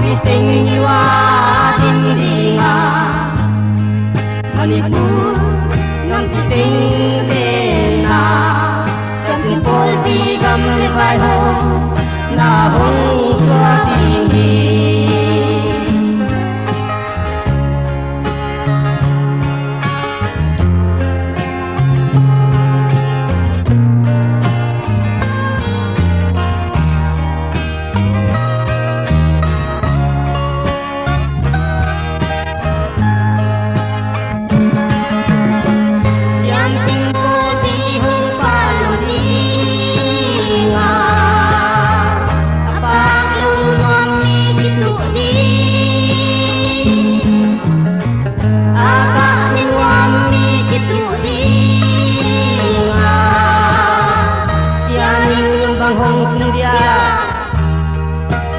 Office wa dindinga Manipur nam ti ting den na Samsung pol pi gam le vai ho na ho swa ting hi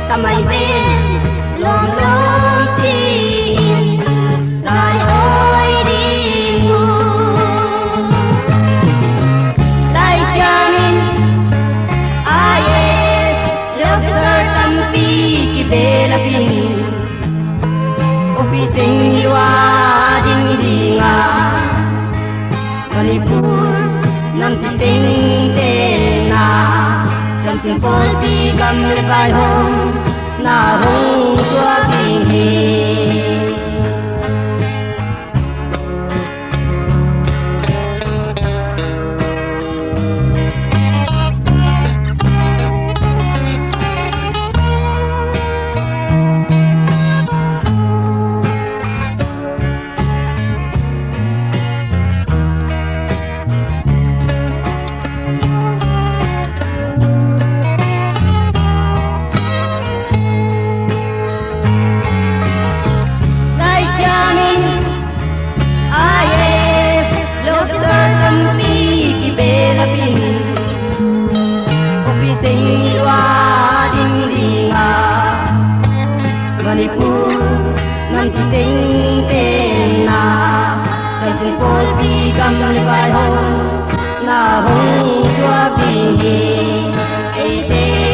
Tamay din lom lom tin lai oi di mu lai jamin IAS love sir tampi ki bela pin officing wa ding dinga Manipur nam ti ting te na Samsung pol pi gam le vai ho na ho swa ting hi Manipur nam ti ting ten na Samsung pol pi gam le vai ho na ho swa pi hi